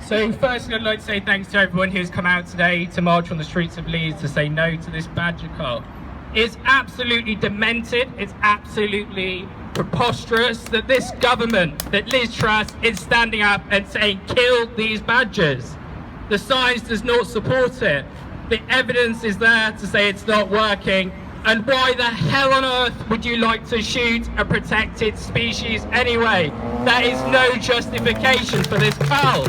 So firstly, I'd like to say thanks to everyone who's come out today to march on the streets of Leeds to say no to this badger cull. It's absolutely demented, it's absolutely preposterous that this government, that Liz Truss, is standing up and saying kill these badgers. The science does not support it. The evidence is there to say it's not working. And why the hell on earth would you like to shoot a protected species anyway? There is no justification for this cull.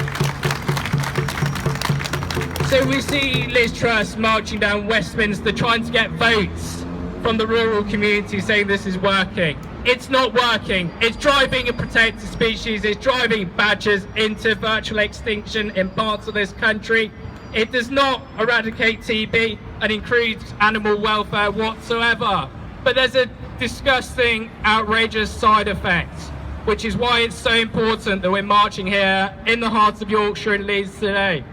So we see Liz Truss marching down Westminster trying to get votes from the rural community saying this is working. It's not working. It's driving a protected species. It's driving badgers into virtual extinction in parts of this country. It does not eradicate TB and increase animal welfare whatsoever. But there's a disgusting, outrageous side effect, which is why it's so important that we're marching here in the heart of Yorkshire and Leeds today.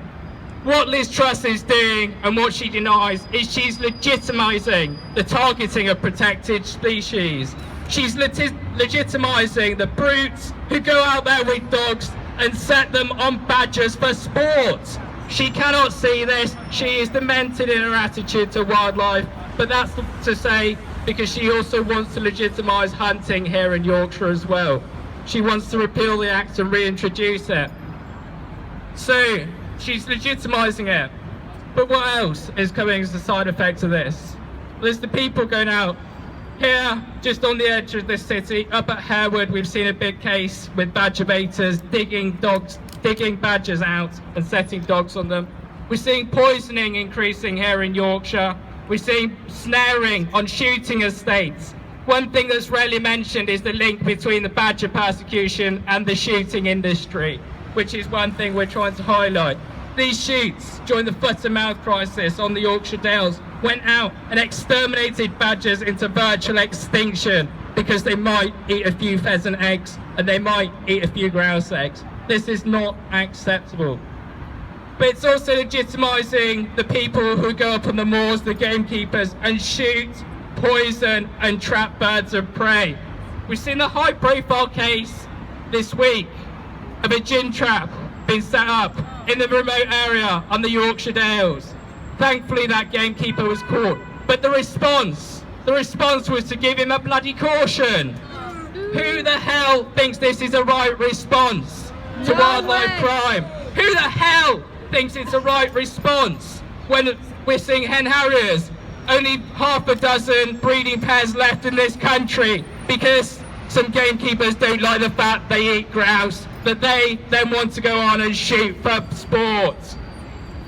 What Liz Truss is doing and what she denies is she's legitimising the targeting of protected species. She's legitimising the brutes who go out there with dogs and set them on badgers for sport. She cannot see this. She is demented in her attitude to wildlife, but that's to say because she also wants to legitimise hunting here in Yorkshire as well. She wants to repeal the Act and reintroduce it. So she's legitimising it. But what else is coming as a side effect of this? Well, there's the people going out. Here, just on the edge of this city, up at Harewood, we've seen a big case with badger baiters digging badgers out and setting dogs on them. We're seeing poisoning increasing here in Yorkshire. We're seeing snaring on shooting estates. One thing that's rarely mentioned is the link between the badger persecution and the shooting industry, which is one thing we're trying to highlight. These shoots during the foot and mouth crisis on the Yorkshire Dales went out and exterminated badgers into virtual extinction because they might eat a few pheasant eggs and they might eat a few grouse eggs. This is not acceptable. But it's also legitimising the people who go up on the moors, the gamekeepers, and shoot, poison and trap birds of prey. We've seen a high-profile case this week of a gin trap being set up in the remote area on the Yorkshire Dales. Thankfully that gamekeeper was caught, but the response was to give him a bloody caution. Who the hell thinks this is a right response to wildlife crime? Who the hell thinks it's a right response when we're seeing hen harriers, only half a dozen breeding pairs left in this country because some gamekeepers don't like the fact they eat grouse, that they then want to go on and shoot for sport.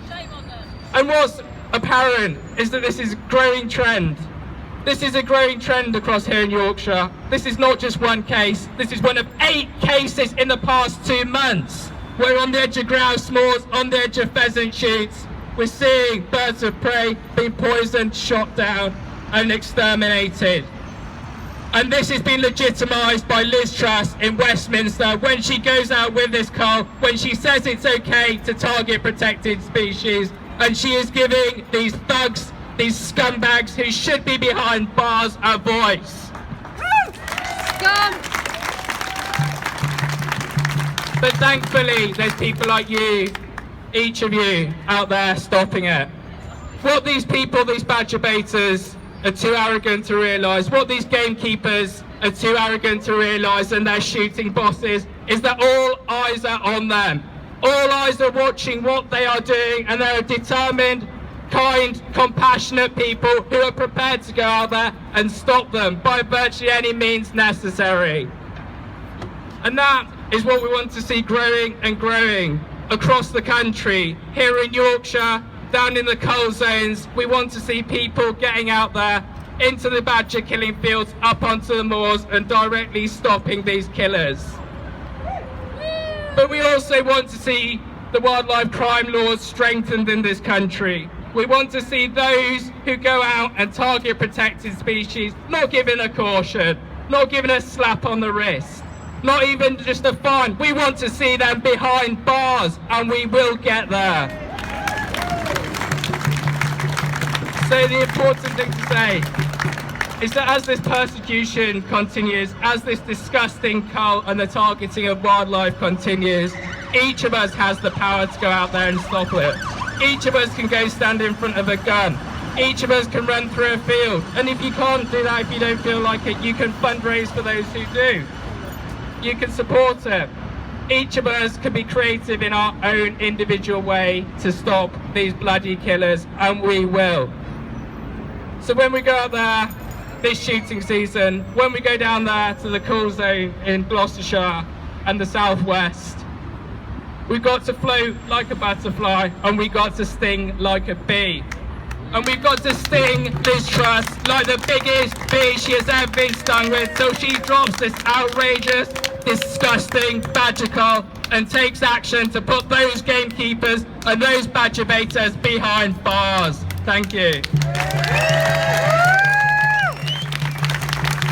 Shame on them. And what's apparent is that this is a growing trend. This is a growing trend across here in Yorkshire. This is not just one case. This is one of 8 cases in the past 2 months. We're on the edge of grouse moors, on the edge of pheasant shoots. We're seeing birds of prey being poisoned, shot down and exterminated. And this has been legitimised by Liz Truss in Westminster when she goes out with this cull, when she says it's okay to target protected species, and she is giving these thugs, these scumbags who should be behind bars, a voice. Scum! But thankfully, there's people like you, each of you out there stopping it. What these people, these badger baiters, are too arrogant to realise, what these gamekeepers are too arrogant to realise, and their shooting bosses, is that all eyes are on them. All eyes are watching what they are doing, and they are determined, kind, compassionate people who are prepared to go out there and stop them by virtually any means necessary. And that is what we want to see growing and growing across the country. Here in Yorkshire, down in the coal zones, we want to see people getting out there into the badger killing fields, up onto the moors and directly stopping these killers. But we also want to see the wildlife crime laws strengthened in this country. We want to see those who go out and target protected species not given a caution, not given a slap on the wrist, not even just a fine. We want to see them behind bars, and we will get there. So the important thing to say is that as this persecution continues, as this disgusting cull and the targeting of wildlife continues, Each of us has the power to go out there and stop it. Each of us can go stand in front of a gun. Each of us can run through a field. And if you can't do that, if you don't feel like it, you can fundraise for those who do. You can support it. Each of us can be creative in our own individual way to stop these bloody killers, and we will. So when we go out there this shooting season, when we go down there to the Cull zone in Gloucestershire and the southwest, we've got to float like a butterfly and we've got to sting like a bee. And we've got to sting Liz Truss like the biggest bee she has ever been stung with till she drops this outrageous, disgusting badger cull and takes action to put those gamekeepers and those badger baiters behind bars. Thank you.